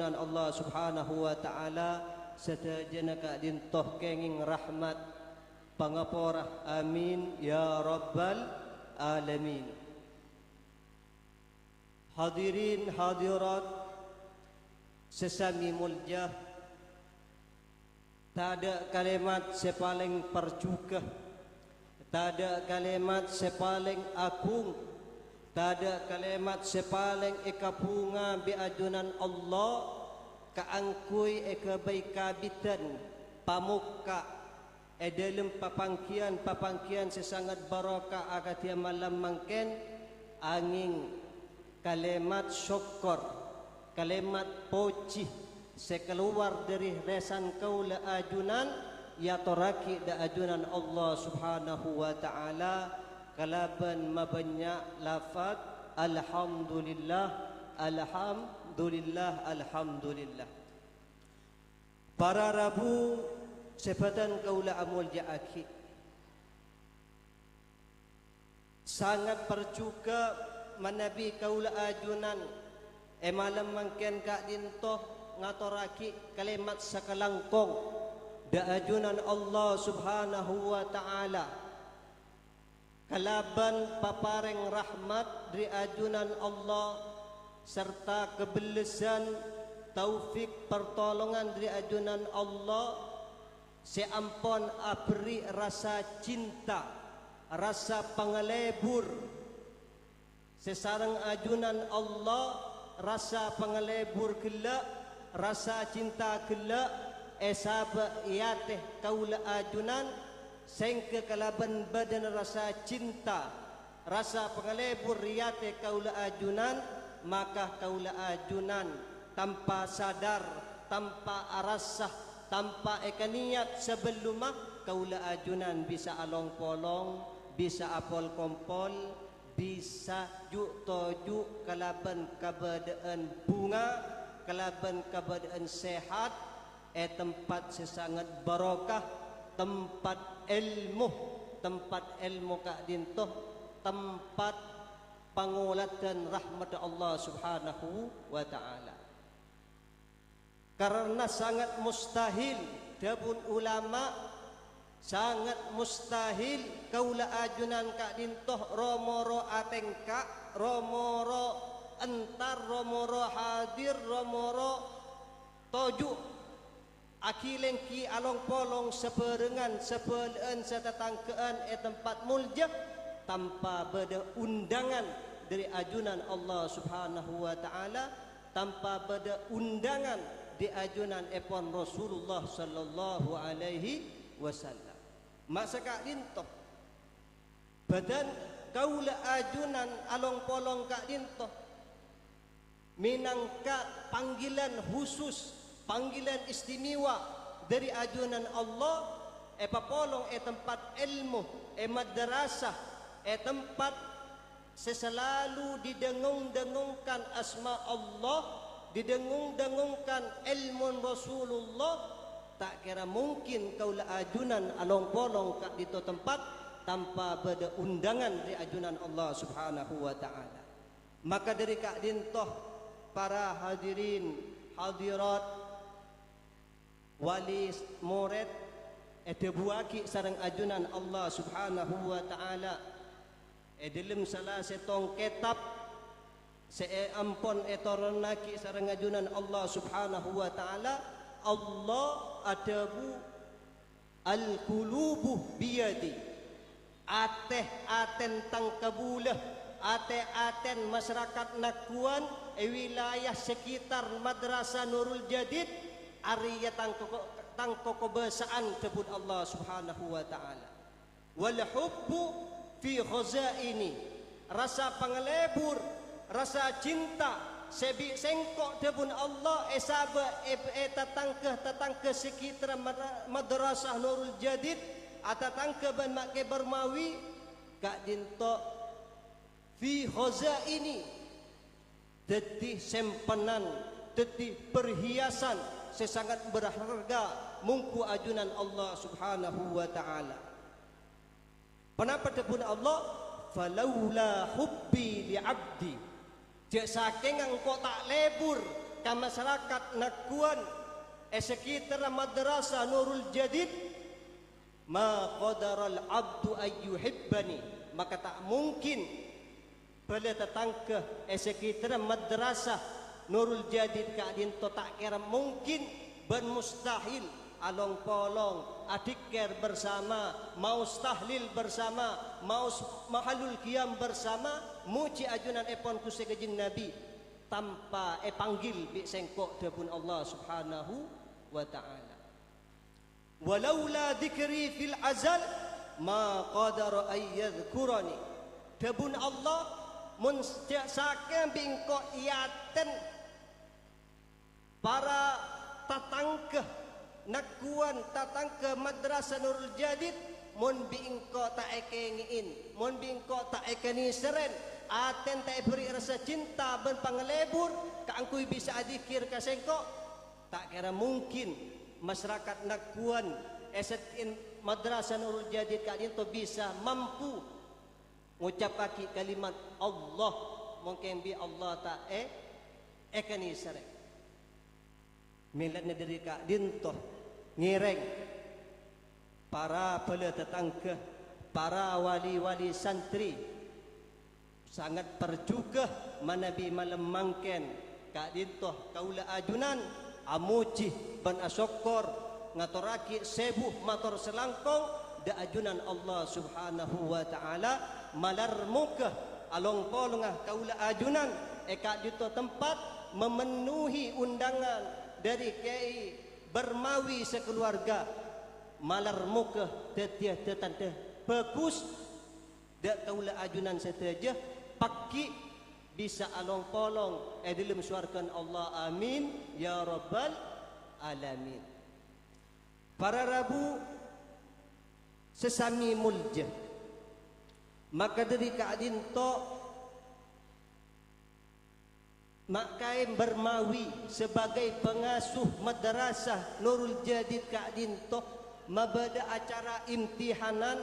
ajunan Allah Subhanahu wa taala serta jenaka dintoh kenging rahmat pangaporah amin ya rabbal alamin. Hadirin hadirat sesami mulia, tak ada kalimat sepaling percuka, tak ada kalimat sepaling agung, tak ada kalimat sepaling ikapunga bi ajunan Allah kaangkui ekabaikabitan pamuka dalam papangkian sesangat barakah agatia malam mangken angin kalimat syukur, kalimat puji sekeluar dari resan kaula ajunan ya toraki da ajunan Allah Subhanahu wa taala kalaban mabanyak lafaz alhamdulillah alhamdulillah alhamdulillah. Para Rabu sebatan kaula amul jaaki sangat percuka manabi kaula ajunan malam mangken kak dintoh ngatoraki kalimat sakalangkong da ajunan Allah Subhanahu wa taala kalaban papareng rahmat dari ajunan Allah serta kebelesan taufik pertolongan dari ajunan Allah seampun abri rasa cinta rasa pangalebur sesarang ajunan Allah rasa pangalebur kelak rasa cinta kelak esaba iateh kaula ajunan sengke kalaban badan rasa cinta rasa pangalebur iateh kaula ajunan maka kaula ajunan tanpa sadar tanpa arasah tanpa ekaniat sebelumah kaula ajunan bisa along polong bisa apol kompol bisa juk tojuk kalaban kabadaan bunga kalaban kabadaan sehat tempat sesangat barakah tempat ilmu kak dintoh tempat pangulatan rahmat Allah Subhanahu wa taala. Karena sangat mustahil dabun ulama sangat mustahil kaula ajunan kak dintoh romoro atengka romoro entar romoro hadir romoro toju akilengki along polong seperengan sepeleen setetangkean tempat mulja tanpa beda undangan dari ajunan Allah Subhanahu wa taala tanpa beda undangan di ajunan epon Rasulullah sallallahu alaihi wasallam. Masa kak dintoh badan kaula ajunan along polong kak dintoh minangka panggilan khusus panggilan istimewa dari ajunan Allah papolong tempat ilmu madrasah tempat seselalu didengung-dengungkan asma Allah didengung-dengungkan ilmu Rasulullah. Tak kira mungkin kaula ajunan along polong kat dito tempat tanpa beda undangan dari ajunan Allah Subhanahu wa taala. Maka dari kak dintoh para hadirin hadirat wali murid buaki sareng ajunan Allah Subhanahu wa taala dalam salah setong kitab ampun etoronaki sareng ajunan Allah Subhanahu wa taala Allah adabu al-qulubu biyadi aten tangkabulah aten masyarakat nakuan wilayah sekitar madrasah Nurul Jadid arya tangko kebesaan tebut Allah Subhanahu wa taala wal hubbu fi khazaini rasa pangalebur rasa cinta sebi sengkok debun Allah esaba tatangke sekitar madrasah Nurul Jadid atatangke ban make bermawi kak dinto fi khazaini dadi sempenan dadi perhiasan sesangat berharga mungku ajunan Allah Subhanahu wa taala. Kenapa debun Allah falaula hubbi li abdi. Jek saking engkau tak lebur ka masyarakat nakuan sekitar madrasah Nurul Jadid, ma qadaral abdu ayyuhibbani, maka tak mungkin pada tetangga sekitar madrasah Nurul Jadid ka dinto tak kira mungkin ben mustahil along polong adikir bersama, mau tahlil bersama, mau mahalul qiyam bersama, muji ajunan epon kusai kejing Nabi tanpa panggil bi sengkok dapun Allah Subhanahu wa ta'ala. Walaula dzikri fil azal ma qadara ayyadhkurani, dapun Allah mun saken bingko iaten para tatangkeh nakuan tatangkeh madrasah Nurul Jadid mun bingko tak ekengiin, mun bingko tak ekeni seren, aten tak beri rasa cinta ben panglebur kaangkui bisa adikir ka sengko, tak kira mungkin masyarakat nakuan esetin madrasah Nurul Jadid ka dinto bisa mampu ngucap kaki kalimat Allah, mungkin bi Allah tak ekeni seren. Milatnya dari kak dinto ngireng para pela tetangga, para wali-wali santri sangat perjuga manabi malam mangken kak dinto kaula ajunan amuci ban asokor ngatoraki sebuh mator selangkong da ajunan Allah Subhanahu wa ta'ala malar muka along polongah kaula ajunan kak dinto tempat memenuhi undangan dari KI Bermawi sekeluarga malar muka tetia tetanda bagus dak kaula ajunan seteja pakki bisa along polong dalam suarkan Allah, amin ya rabbal alamin. Para Rabu sesami mulja, maka dari kaadinto Makai Bermawi sebagai pengasuh madrasah Nurul Jadid Kak Dinto mabada acara imtihanan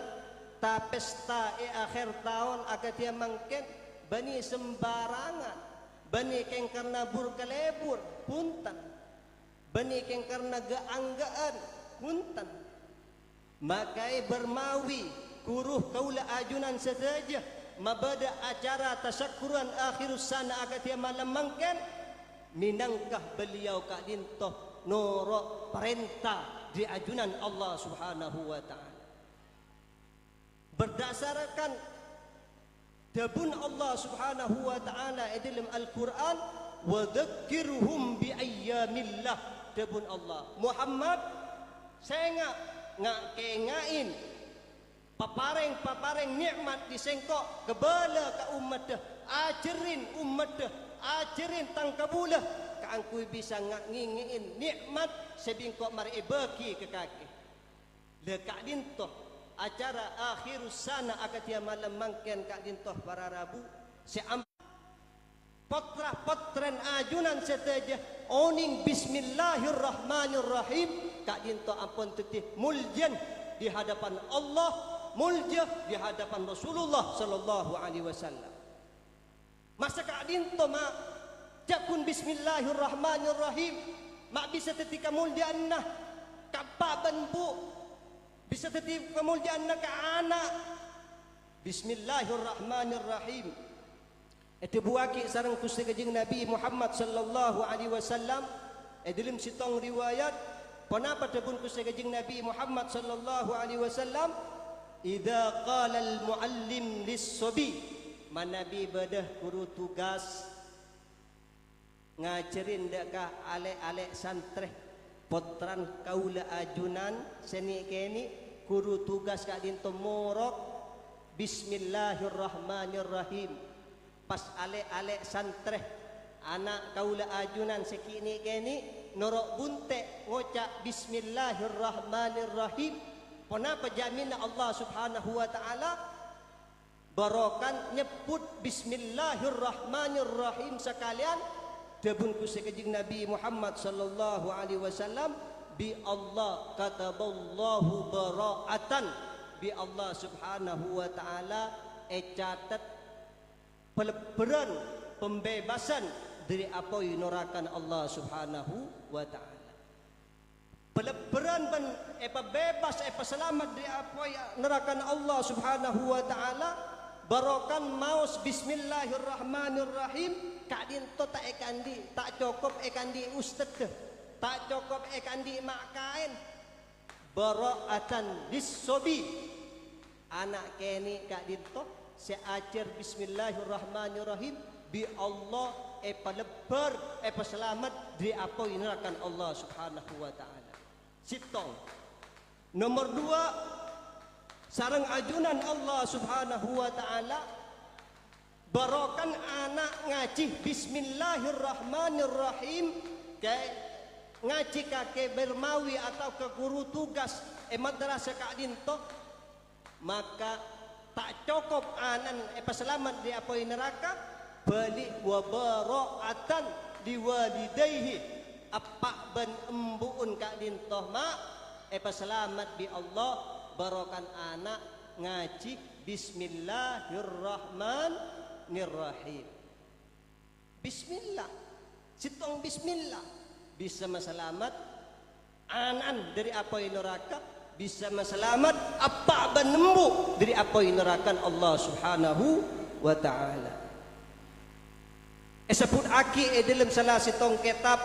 ta pesta akhir tahun akan dia mangken bani sembarangan, bani keng karena burkalebur punten, bani keng karena gaanggaan punten. Makai Bermawi kuruh kaula ajunan saja mabada acara tasyakuran akhirus sana akatia malam mangken minangkah beliau kak dinto noro perintah di ajunan Allah Subhanahu wa ta'ala berdasarkan dabun Allah Subhanahu wa ta'ala dalam Al-Quran wa dzakirhum bi ayyamillah. Dabun Allah Muhammad saya ngakengain papareng nikmat disengkok kebala ka umat dah, ajarin umat dah, ajarin tangkabulah kaangkui bisa ngingiin nikmat sebingkok mari bagi ke kaki lekak dintoh acara akhirus sana akatia malam mangken kak dintoh para Rabu seam potrah-potren ajunan seteja oning bismillahirrahmanirrahim kak dintoh ampun tetih muljan di hadapan Allah, mulja di hadapan Rasulullah sallallahu alaihi wasallam. Masa kak dinto mak jakun bismillahirrahmanirrahim mak bisa ketika muljaan nah kapaban bu bisa ketika muljaan nah ka anak bismillahirrahmanirrahim itu buaki sareng kusti kajing Nabi Muhammad sallallahu alaihi wasallam dalam sitong riwayat kenapa tabun kusti kajing Nabi Muhammad sallallahu alaihi wasallam idza qala al muallim lis-sabi manabi badah guru tugas ngajarin dekah ale-ale santre potran kaula ajunan seni keni guru tugas kak dinto morok bismillahirrahmanirrahim pas ale-ale santre anak kaula ajunan sekini keni norok bunte ngocak bismillahirrahmanirrahim. Kenapa jaminan Allah Subhanahu wa ta'ala barokan nyebut bismillahirrahmanirrahim sekalian dabun ku sekejing Nabi Muhammad sallallahu alaihi wasallam bi Allah kataballahu bara'atan bi Allah Subhanahu wa ta'ala catat peleberan pembebasan dari apa yunurakan Allah Subhanahu wa taala. Peleberan ban bebas selamat dari apa nerakan Allah Subhanahu wa taala. Barokan maus bismillahirrahmanirrahim kadin to tak ekandi tak cukup ekandi ustad tak cukup ekandi makain baraatan lissobi anak keni kadin to seajar bismillahirrahmanirrahim bi Allah pelebar selamat dari apa nerakan Allah Subhanahu wa taala. Sitong nomor 2 sarang ajunan Allah Subhanahu wa taala barokan anak ngaji bismillahirrahmanirrahim ke ngaji kakek bermawi atau ke guru tugas madrasah kadinto maka tak cukup anan selamat di apa neraka bali wa bara'atan liwalidayhi apa ban embuun kadinto ma selamat di Allah barokan anak ngaji bismillahirrahmanirrahim. Bismillah, sitong bismillah bisa masalamat anan dari apa yang neraka, bisa masalamat apa benembu dari apa yang nerakan Allah Subhanahu wa taala. Sebut aki dalam salah sitong kitab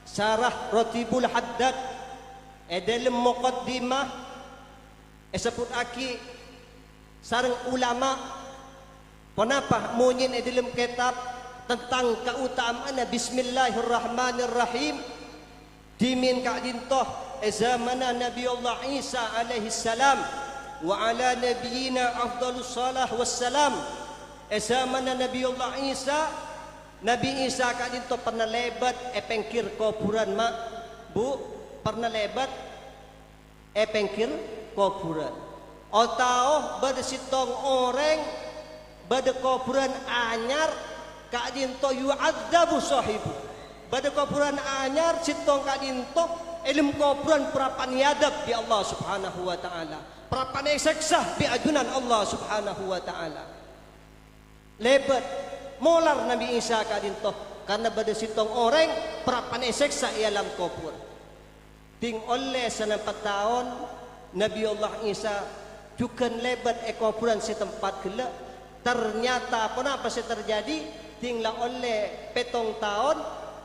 Syarah Ratibul Haddad dalam muqaddimah sebut aki sarang ulama kenapa munyin dalam kitab tentang keutamaan bismillahirrahmanirrahim dimin ka'dintoh zamana Nabi Allah Isa alaihi salam wa ala nabiyina afdalus salah wassalam zamana Nabi Allah Isa Nabi Isa ka'dintoh pernah lebat pengkir kuburan mak bu pernah lebat pengkir kuburan atau pada sitong orang pada kuburan anyar kadinto yu'adzabu sahibu pada kuburan anyar sitong kadinto ilmu kuburan perapan yadab di Allah Subhanahu wa taala perapan seksa di ajunan Allah Subhanahu wa taala lebat molar Nabi Isa kadinto karena pada sitong orang perapan seksa ialam kubur ting oleh senempat tahun Nabi Allah Isa juga lebat kuburan setempat gila ternyata apa sih terjadi tinggal oleh petong tahun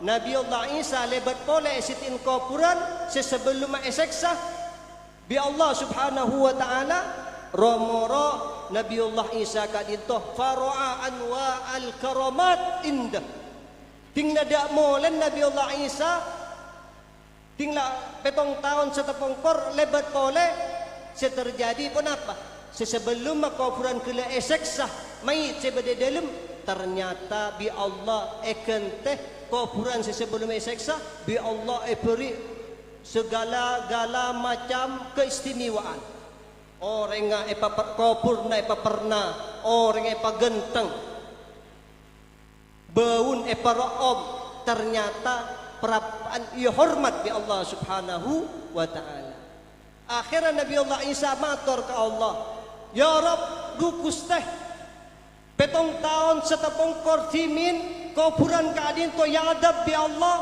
Nabi Allah Isa lebat pole sitin kuburan sebelum seksa bi Allah Subhanahu wa taala romoro Nabi Allah Isa kadintoh faro'a anwa al karamat indah tinggal dak molen Nabi Allah Isa tinggal petong tahun setepong kor lebat pole seterjadi pun apa sebelum kuburan kela seksa mayit sebede dalam ternyata bi Allah ekente kuburan sebelum seksa bi Allah beri segala-gala macam keistimewaan orang kubur na pernah orang genteng baun room ternyata perapaan ia hormat di Allah Subhanahu wa taala. Akhirnya Nabi Allah Isa matur ke Allah, ya Rabb gugus teh petong tahun setepung kordimin kuburan kadin to ya adab bi Allah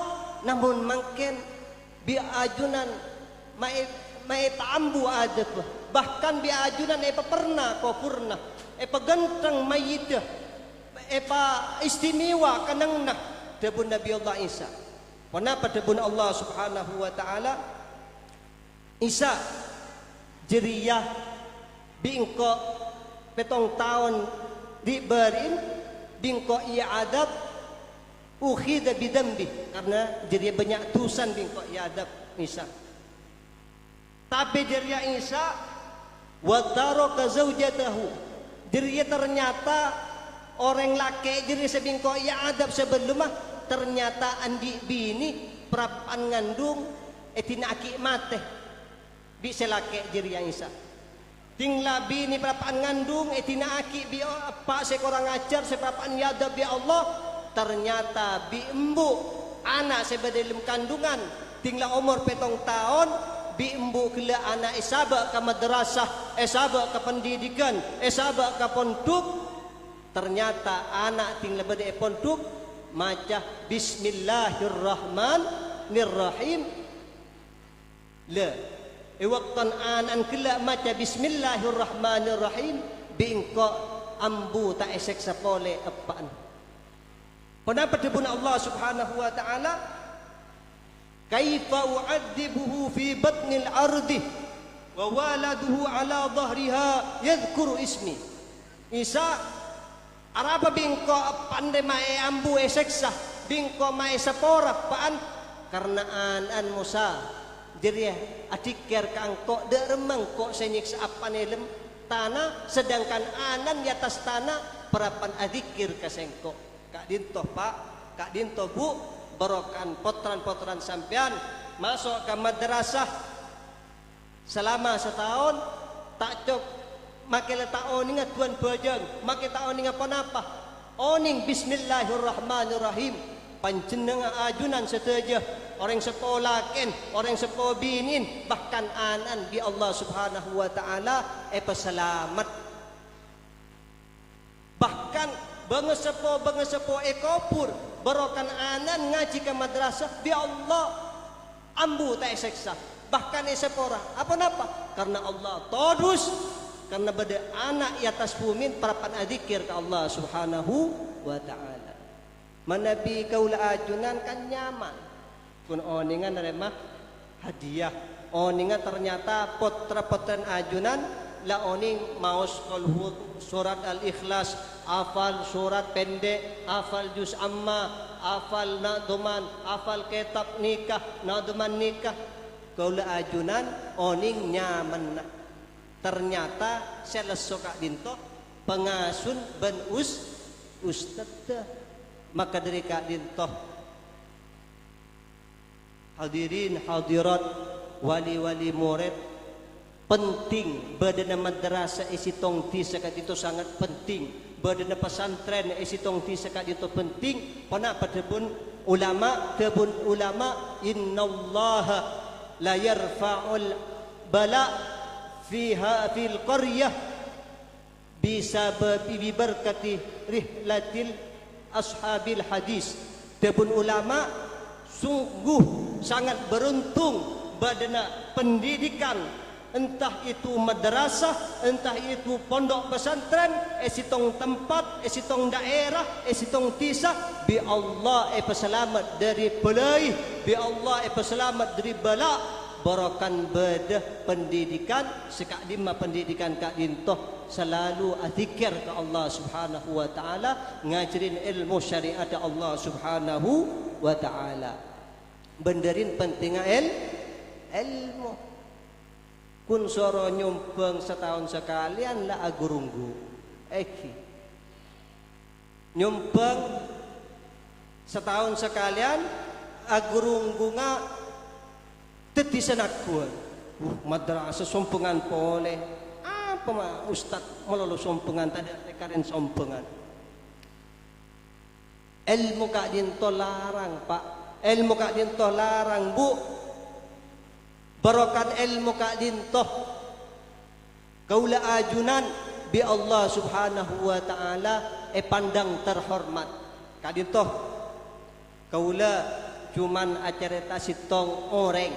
namun mungkin bi ajunan mai tambu adab bahkan bi ajunan pernah kuburna genteng mayit istimewa kanangna debun Nabi Allah Isa. Kenapa debun Allah Subhanahu wa taala Isa jeriyah bingko petong tahun diberin bingko ia adab ukhida bidambi karena jeriyah banyak tusan bingko ia adab Isa tapi jeriyah Isa wa taraka zaujatahu jeriyah ternyata orang laki jeriyah sebingko ia adab sebelumah ternyata andi bini perapan ngandung tina aki mate bi selake jeriyah Isa tingla bini perapan ngandung tina aki bi apa sekorang ajar seperapan yadab bi Allah ternyata bi embu anak sebelum kandungan tingla umur petong tahun bi embu kela anak esaba ke madrasah esaba ke pendidikan esaba ke pondok ternyata anak tingla bade pondok maca Bismillahirrahmanirrahim la waktan anan kala maca Bismillahirrahmanirrahim bingko ambu tak esek sapole apaan. Kenapa dibun Allah Subhanahu wa taala kaifa u'adzibuhu fi batnil ardi wa waladuhu ala dhahriha yadhkuru ismi. Isa arapa bingko pandai mae ambu eseksa bingko mae sapora paan karena anan Musa jadi adikir kangko de remang kok senyiksa apan elem tanah sedangkan anan di atas tanah perapan adikir kasengko. Kak dinto pak, kak dinto bu, berokan potran-potran sampean masuk ke madrasah selama setahun tak cok make letak oning tuan bajang make tak oning apa-apa oning Bismillahirrahmanirrahim panjenengan ajunan seteja orang sepolaken orang sepobinin bahkan anan di Allah Subhanahu wa taala peselamat bahkan bangesepo ekopur berokan anan ngaji ke madrasah bi Allah ambu tak seksa bahkan esepora apa napa karena Allah todus karena beda anak di atas bumi parapan adzikir ke Allah Subhanahu wa taala manabi kaula ajunan kan nyaman kun oningan nerima hadiah oningan ternyata potra-potran ajunan la oning maos qalhu surat al-ikhlas hafal surat pendek hafal juz amma hafal naduman hafal kitab nikah naduman nikah kaula ajunan oning nyaman ternyata selesoka dinto pengasun ben ustad maka dari kak dinto hadirin hadirat wali-wali murid penting badana madrasah isi tongti sekat itu sangat penting badana pesantren isi tongti sekat itu penting pada tebun ulama innallaha la yarfa'ul bala fiha fil qaryah bisababi biberkati rihlatil ashabil hadis tebun ulama sungguh sangat beruntung badana pendidikan entah itu madrasah, entah itu pondok pesantren, esitong tempat, esitong daerah, esitong tisa, bi Allah peselamat dari pelai, bi Allah peselamat dari bala, barakan bedah pendidikan, sekadima pendidikan kak dintoh selalu adzikir ke Allah Subhanahu wa taala, ngajarin ilmu syariat Allah Subhanahu wa taala. Benderin pentingnya ilmu. Kun soro nyumbang setahun sekalian lah agurunggu eki nyumbang setahun sekalian agurunggu nga teti senakuan madrasah sompengan pole apa mah ustad melulu sompengan tadi karen sompengan ilmu kak dinto larang pak ilmu kak dinto larang bu barokan ilmu kak dintoh kaula ajunan bi Allah Subhanahu wa taala pandang terhormat kak dintoh kaula cuman acarita sitong orang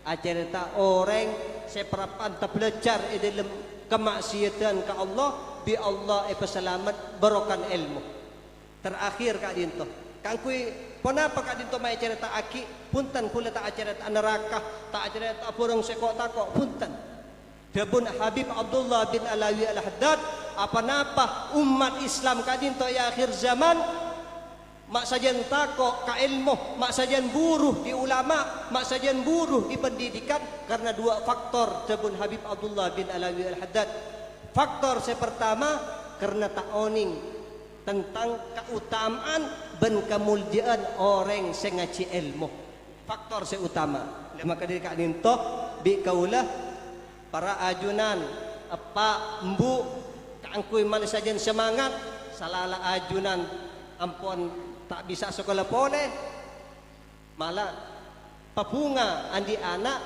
acarita orang seperapan belajar dalam kemaksiatan ke Allah bi Allah peselamat barokan ilmu terakhir kak dintoh kangkui kenapa kak dinto mai cerita aki punten kula tak cerita neraka tak cerita burung sekok takok punten dabun Habib Abdullah bin Alawi Al-Haddad apa napa umat Islam kak dinto ya akhir zaman mak sajen takok ka ilmu mak sajen buruh di ulama mak sajen buruh di pendidikan karena dua faktor dabun Habib Abdullah bin Alawi Al-Haddad faktor yang pertama karena tak oning tentang keutamaan dan kemuliaan orang yang ngaji ilmu faktor seutama maka dari kak dinto bi kaulah para ajunan apa embu kangkui malah sajen semangat salala ajunan ampun tak bisa sekolah pole malah papunga andi anak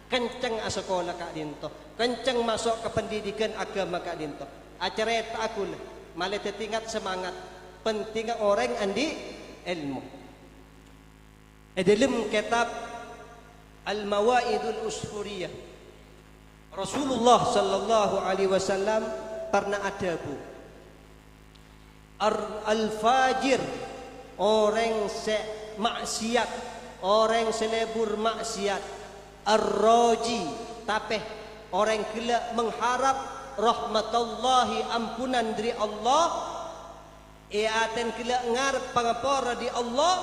kenceng sekolah kak dinto kenceng masuk ke pendidikan agama kak dinto acara aku lah malah tertingkat semangat pentingnya orang andi ilmu. Dalam kitab Al-Mawaidul Usfuriyah, Rasulullah sallallahu alaihi wasallam pernah ada bu al-fajir, orang maksiat, orang selebur maksiat, ar-raji, tapeh orang kelak mengharap rahmatullahi, ampunan dari Allah, iaten kelak ngarep pangapora di Allah,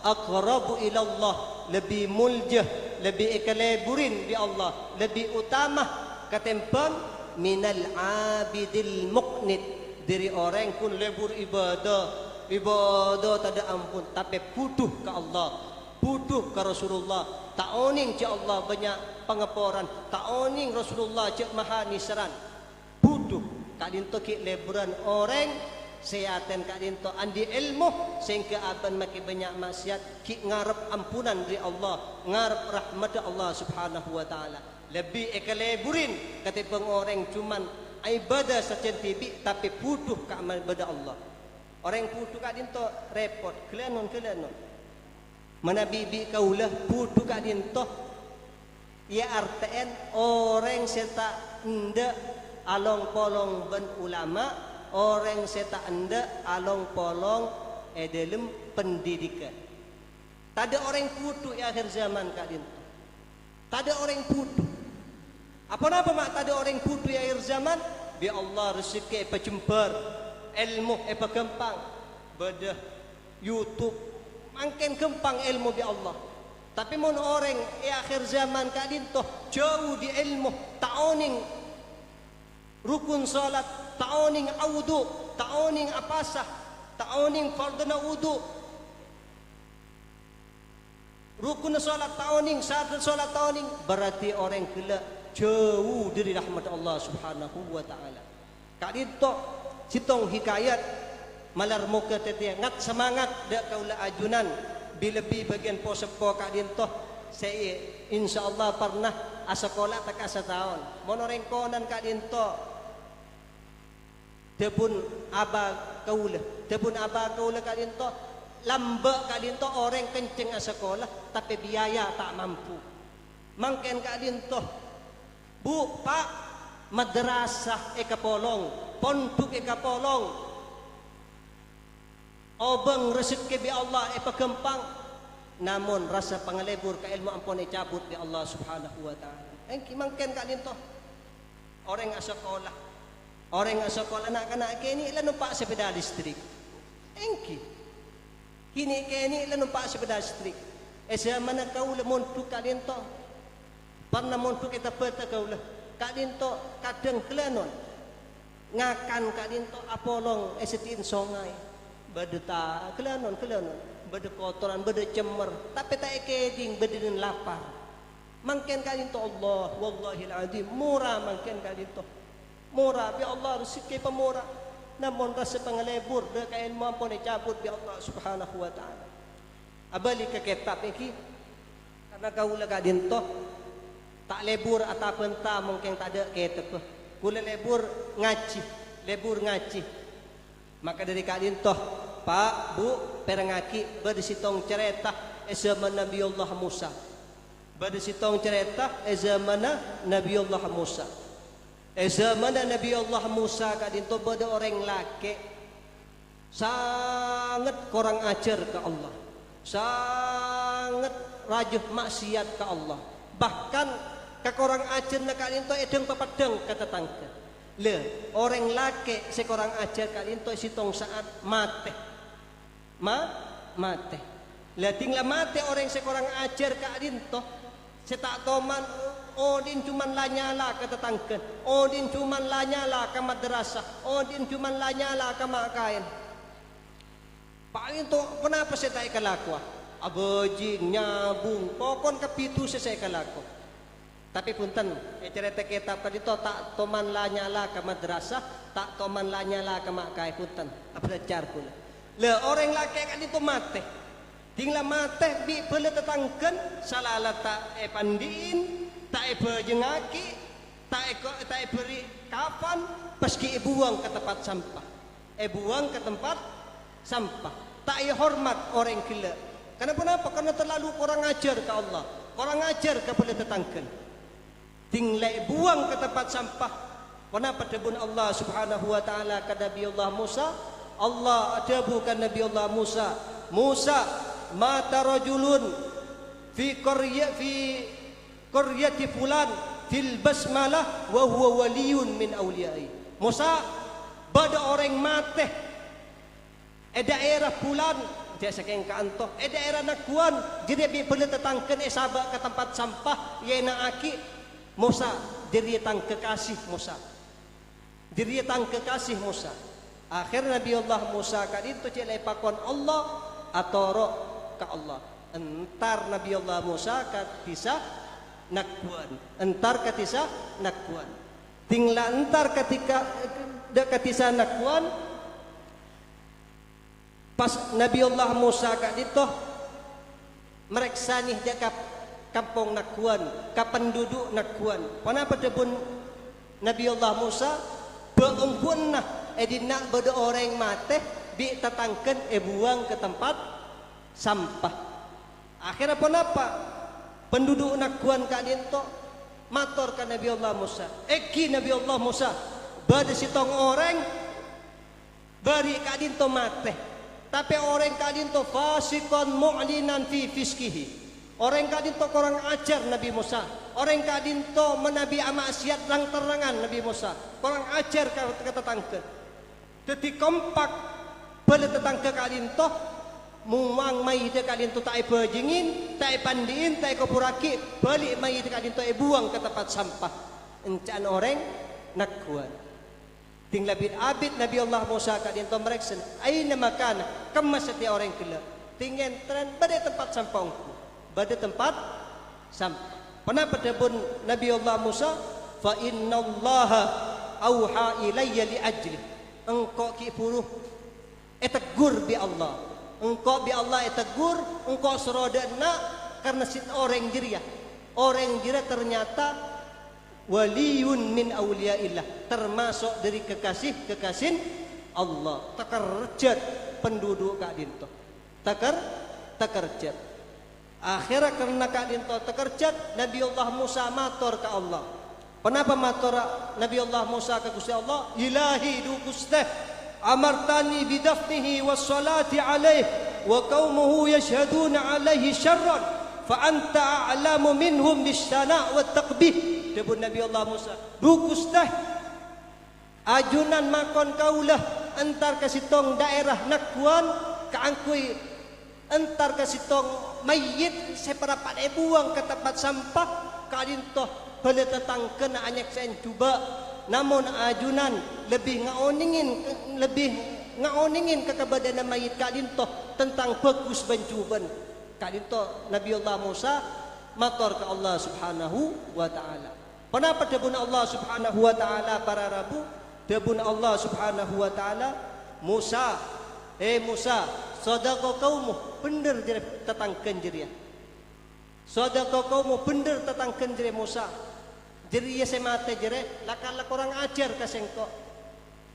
aqrabu ila Allah, lebih muljah, lebih ikaleburin di Allah, lebih utama katempang minal abidil muqnit, dari orang pun lebur ibadah tak ada ampun, tapi butuh ke Allah, butuh ke Rasulullah, tak oning ke Allah banyak pengaporan, tak oning Rasulullah cek maha nisran, butuh kak dinto ki leburan orang seaten kak dinto andi ilmu sehingga aban makin banyak maksiat ki ngarep ampunan dari Allah, ngarep rahmat Allah subhanahu wa ta'ala, lebih ekaleburin ketimbang orang cuman ibadah secentivik tapi butuh ke amal ibadah Allah. Orang butuh kak dinto repot kelenon mana bibi kaulah butuh kak dinto ya RTN orang serta enda along polong ben ulama, orang serta enda along polong dalam pendidikan. Tak ada orang butuh ya akhir zaman kak dinto, tak ada orang butuh. Apa-apa mak tak ada orang butuh ya akhir zaman. Bi Allah rezeki apa jembar, ilmu apa gampang, bedah YouTube makin gampang ilmu bi Allah. Tapi mon orang akhir zaman kak dinto jauh di ilmu, ta'oning rukun salat, ta'oning wudu, ta'oning apasah, ta'oning fardhu wudu, rukun salat ta'oning, syarat salat ta'oning, berarti orang kelak jauh dari rahmat Allah subhanahu wa ta'ala. Kak dinto sitong hikayat malar muka tetiang ngat semangat dak kaula ajunan bila bi bagian posepo kak dinto saya insyaallah pernah asekolah tak asa tahun monoreng konan kak dinto debun aba kaula kak dinto lamba kak dinto orang kenceng asekolah tapi biaya tak mampu mangken kak dinto bu pak madrasah ekapolong, pondok ekapolong, obeng rezeki bi Allah epagempang, namun rasa pangalebur ka ilmu ampun cabut bi Allah subhanahu wa ta'ala. Engki mangken kak dinto orang asekolah, anak-anak kini ila numpak sepeda listrik, engki kini kini ila numpak sepeda listrik. Zaman kau lemon tu kak dinto pernah montuk kita peta kaulah kak dinto kadang kelenon ngakan kak dinto apolong esetin songai badeta kelenon bade kotoran bade cemer tapi tak ekeding bade den lapar mangken kak dinto Allah wallahil azim murah mangken kak dinto murah bi Allah rezeki pemurah namun rasa pangalebur de ka ilmu ampun cabut bi Allah subhanahu wa ta'ala. Abali ke kitab iki karena kaulah kak dinto tak lebur atau penta mungkin tak ada kita ke kula lebur ngaji maka dari kak dinto pak bu perangaki berdisitong cerita zaman Nabi Allah Musa berdisitong cerita zaman Nabi Allah Musa zaman Nabi Allah Musa kak dinto berde orang laki sangat kurang ajar ke Allah, sangat rajuh maksiat ke Allah, bahkan kakorang ajar nak kalian tu edeng papadeng kata tangka. Le orang laki sekorang ajar kalian tu sitong saat mate, mate. Le tinggal mate orang sekorang ajar kalian tu setak toman. Odin cuman lanyala kata tangka. Odin cuman lanyala ke madrasah. Odin cuman lanyala ke makain. Paling tu kenapa saya tak ikan laku? Abojing nyabung, pokon kapitu saya ikan laku. Tapi punten, cerita kitab tadi tu tak toman lanyala ke madrasah, tak toman lanyala ke makai punten. Apa jar pula? Le orang laki kan itu mate, tinggal mate bi pula tetangkan salah tak pandiin, tak berjengaki, tak beri kapan, paski buang ke tempat sampah, buang ke tempat sampah. tak hormat orang gila. Kenapa? Karena terlalu kurang ajar ke Allah, kurang ajar kepada tetangga. Tinggal buang ke tempat sampah. Kenapa debun Allah Subhanahu wa taala ke Nabi Allah Musa? Allah adabukan Nabi Allah Musa. Musa, mata rajulun fi qaryati fulan fil basmalah wa huwa waliyun min awliyai. Musa, bada orang mate daerah fulan dia sakeng kanto daerah nakuan jadi bi perlu tetangken sabak ke tempat sampah yena aki Musa jadi tang kekasih Musa. Jadi tang kekasih Musa. Akhir Nabi Allah Musa kadin tu celai pakon Allah atoro ke Allah. Entar Nabi Allah Musa katisa nakuan. Entar katisa nakuan. Tinggal entar ketika katisa nakuan pas Nabi Allah Musa kadito mereksa nih dia kampung nakuan, kapenduduk nakuan. Kenapa debun Nabi Allah Musa beungkun nah edina beda orang mate bi tetangken buang ke tempat sampah. Akhirnya kenapa penduduk nakuan kadinto mator ke Nabi Allah Musa. Eki Nabi Allah Musa bada sitong orang bari kadinto mate. Tapi orang kadinto fasikon mu'linan fi fiskihi. Orang kadinto kurang ajar Nabi Musa. Orang kadinto menabi amaksiat terang-terangan Nabi Musa. Kurang ajar ke tetangga. Jadi kompak beli tetangga kadinto muang mai dia kadinto tak bajingin, tak pandiin, tak kopuraki, balik mai dia kadinto buang ke tempat sampah. Encan orang nakuan. Tinggal bin abid Nabi Allah Musa kadinto mereksen aina makan kemas setiap orang gila tinggal tren pada tempat sampahku pada tempat sampah. Kenapa debun Nabi Allah Musa fa innallaha auha ilayya li ajli engkau ki puruh tegur bi Allah engkau bi Allah tegur engkau serodana karena sit orang jiria ternyata waliyun min awliyaillah termasuk dari kekasih Allah. Takarjat penduduk Kak Dinto takarjat. Akhirnya karena Kak Dinto takarjat Nabi Allah Musa matur ke Allah. Kenapa matur Nabi Allah Musa ke Gusti Allah? Ilahi du Gusti amartani bidafnihi wassalati alaih wa qaumuhu yashhaduna alaihi syarran fa anta a'lamu minhum bisyana' wat taqbih. Debun Nabi Allah Musa dukus dah ajunan makon kaulah entar kasitong daerah nakuan kaangkui entar kasitong mayit seperapat buang ke tempat sampah kadintoh beli tetang kena anyak sen cuba namun ajunan lebih ngaoningin ke kebadan mayit kadintoh tentang bagus bencuban kadintoh Nabi Allah Musa matur ke Allah Subhanahu wa taala. Kenapa debun Allah Subhanahu wa taala para rabu? Debun Allah Subhanahu wa taala Musa, Musa, sadaqa qaumu bener dire tetangken jiria. Sadaqa qaumu bener tetangken jire Musa. Jiria semate jire lakala kurang ajar ka sengko.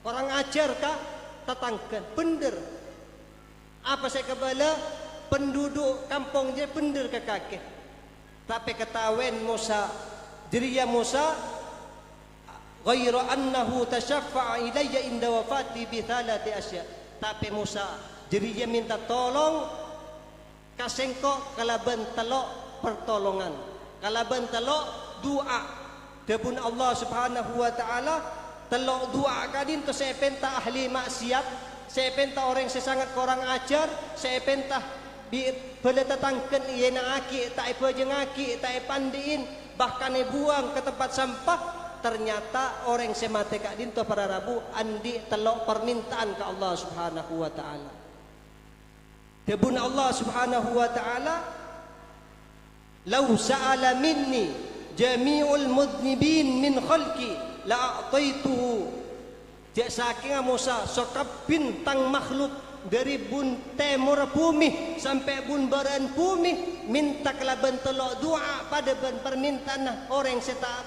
Kurang ajar ka tetangken bener. Apa saya kebala penduduk kampung jire bener ke kakek. Tapi ketawen Musa Diriya Musa ghairu annahu tashaffa'a ilayya inda wafati bi thalati asya. Tapi Musa diriya minta tolong kasengko kalaban telok pertolongan. Kalaban telok doa. Debun Allah Subhanahu wa taala telok doa kadin to saya penta ahli maksiat, saya penta orang sesangat kurang ajar, saya penta boleh tetangken iena aki tak pajeng aki tak pandiin bahkan buang ke tempat sampah. Ternyata orang semate Kak Dinto para rabu andi telok permintaan ke Allah Subhanahu wa taala. Debun Allah Subhanahu wa taala law sa'ala minni jami'ul mudnibin min khalqi la a'taituhu. Jak saking Musa sokap bintang makhluk dari bun temur bumi sampai bun baran bumi minta kelaban telok doa pada permintaan orang setaat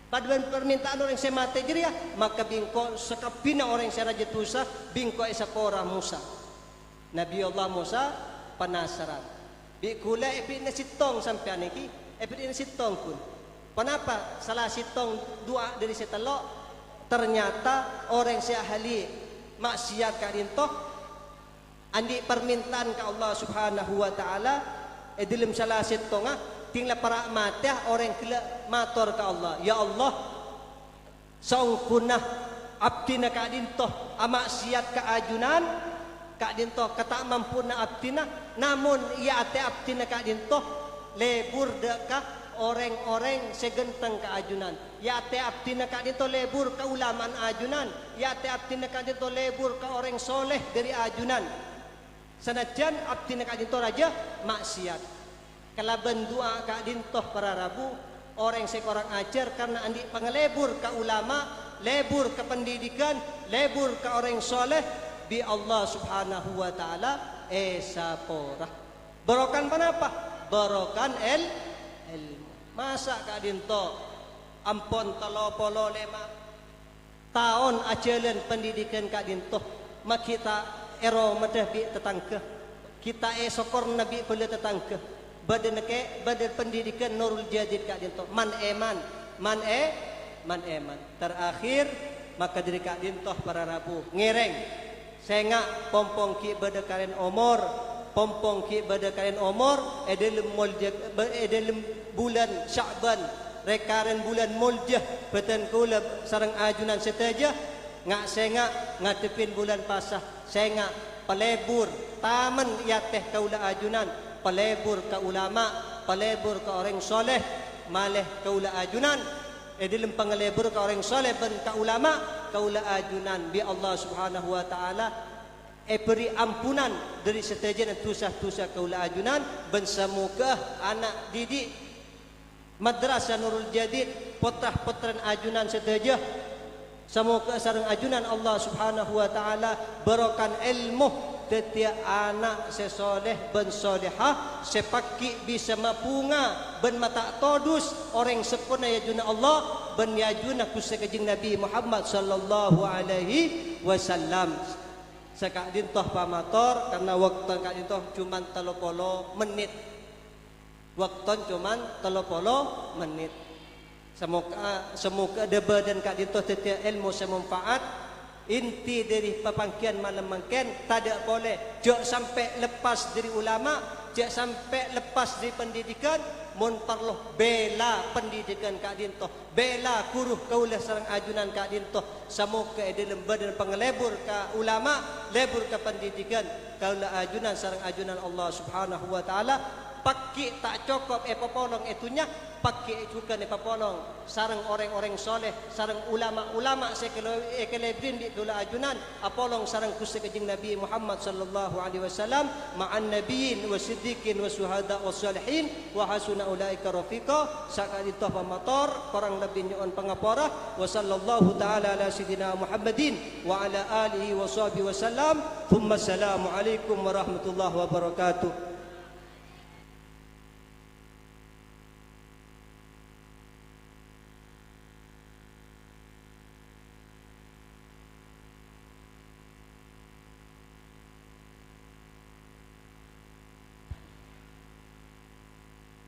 pada permintaan orang semate jeria maka bingko sekapina orang seraja tusa bingko esapora Musa Nabi Allah Musa penasaran. Bi kula epi na sitong sampai niki, epi na sitong pun. Kenapa? Salah sitong dua dari setelok ternyata orang si ahli maksiat ka dintoh andi permintaan ke Allah Subhanahu wa taala dalam salah sitong tinggal para matah orang kila mator ke Allah, ya Allah saungkunah abdina ka dintoh amaksiat ka ajunan ka dintoh kata mampu na abdina namun ia ate abdina ka dintoh lebur deka orang-orang segenteng ka ajunan ya ate abdina ka dintoh lebur ka ulamaan ajunan ya ate abdina ka dintoh lebur ka orang soleh dari ajunan sanajan abdina ka dintoh raja maksiat kalaban doa ka dintoh para rabu orang seorang ajar karena andi panglebur ka ulama lebur ke pendidikan lebur ke orang soleh bi Allah Subhanahu wa taala sapora barokan panapa barokan ilmu masa ka dinto ampon 35 tahun ajalan pendidikan ka dinto makita ero madah bi tetangga kita sokor nabi boleh tetangga badan pendidikan Nurul Jadid ka dinto man eman terakhir maka diri kak dintoh para rabu ngereng senga pompong ki badakaren omor pompong ki badakaren omor dalam bulan Sya'ban rekaren bulan Muljah beten kula sareng ajunan seteja ngak senga ngatepin bulan pasah senga pelebur taman yateh kaula ajunan pelebur ka ulama pelebur ka orang soleh maleh kaula ajunan dalam panglebur ka orang soleh ben ka ulama kaula ajunan bi Allah Subhanahu wa taala beri ampunan dari setejen tusah-tusah kaula ajunan ben semoga anak didik madrasah Nurul Jadid potrah-potran ajunan seteja semoga sareng ajunan Allah Subhanahu wa taala barokan ilmu setiap anak sesoleh ben solehah sepaki bisa mapunga ben mata todus orang sepuna yajuna Allah ben yajuna kusakajing Nabi Muhammad sallallahu alaihi wasallam sakak dintoh pamator karena waktu kak dintoh cuman 30 menit waktu cuman 30 menit semoga debat dan kak dintoh setiap ilmu semanfaat inti dari pepangkian malam mangken tak boleh jok sampai lepas dari ulama jok sampai lepas dari pendidikan mun perlu bela pendidikan kak dintoh bela kuruh kaulah sareng ajunan kak dintoh semoga dalam badan pengelebur ka ulama lebur ka pendidikan kaulah ajunan sareng ajunan Allah Subhanahu wa taala pakki tak cukup popolong itunya pakki juga ne popolong sareng orang-orang soleh sareng ulama-ulama sekelebrin di kula ajunan apolong sareng kusakajing Nabi Muhammad sallallahu alaihi wasallam ma'an nabiyyin wa siddiqin wa syuhada wa salihin wa hasuna ulaika rafiqa sakali toh pamator korang lebih nyon pangapora wa sallallahu taala ala sayidina Muhammadin wa ala alihi wa sahbihi wasallam thumma assalamu alaikum warahmatullahi wabarakatuh.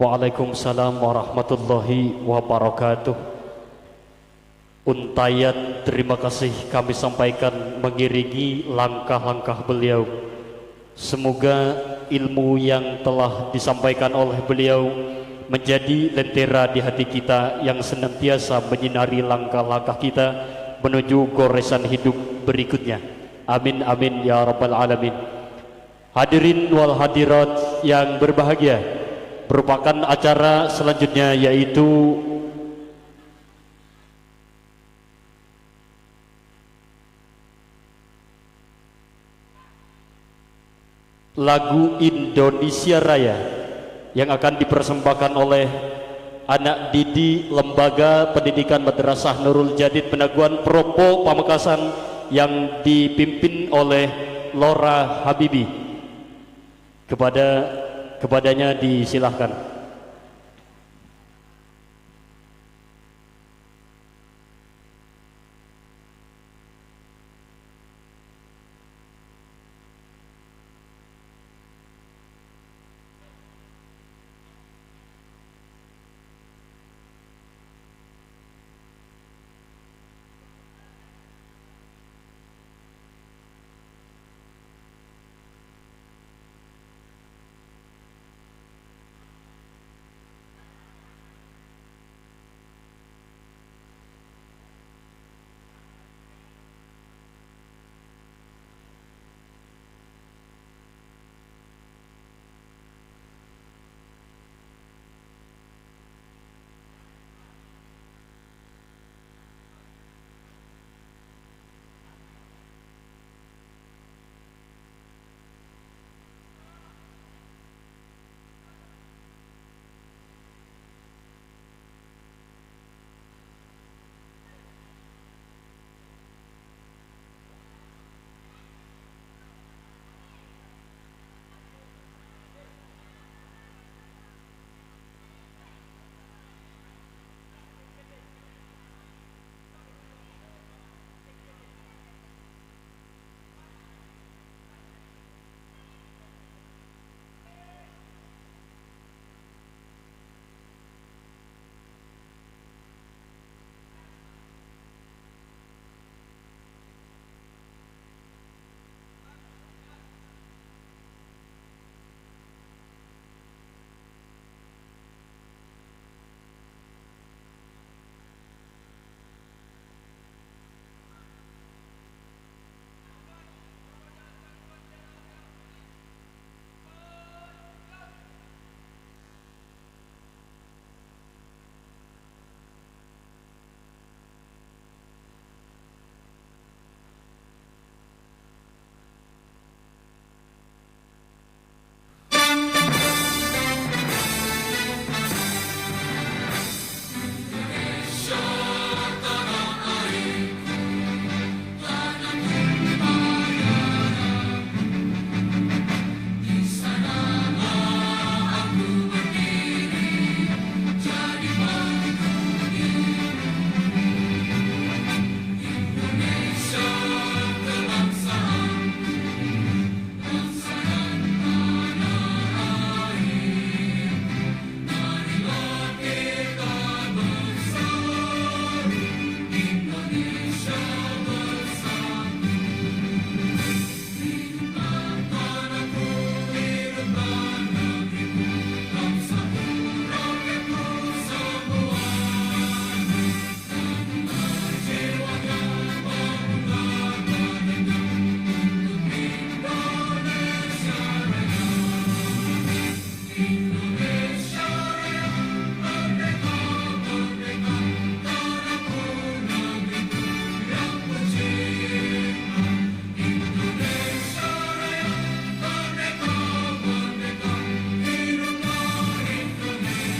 Waalaikumsalam warahmatullahi wabarakatuh. Untayan terima kasih kami sampaikan mengiringi langkah-langkah beliau. Semoga ilmu yang telah disampaikan oleh beliau menjadi lentera di hati kita yang senantiasa menyinari langkah-langkah kita menuju goresan hidup berikutnya. Amin amin ya rabbal alamin. Hadirin wal hadirat yang berbahagia, merupakan acara selanjutnya yaitu lagu Indonesia Raya yang akan dipersembahkan oleh anak didik Lembaga Pendidikan Madrasah Nurul Jadid Penaguan Propo Pamekasan yang dipimpin oleh Lora Habibi. Kepadanya disilahkan.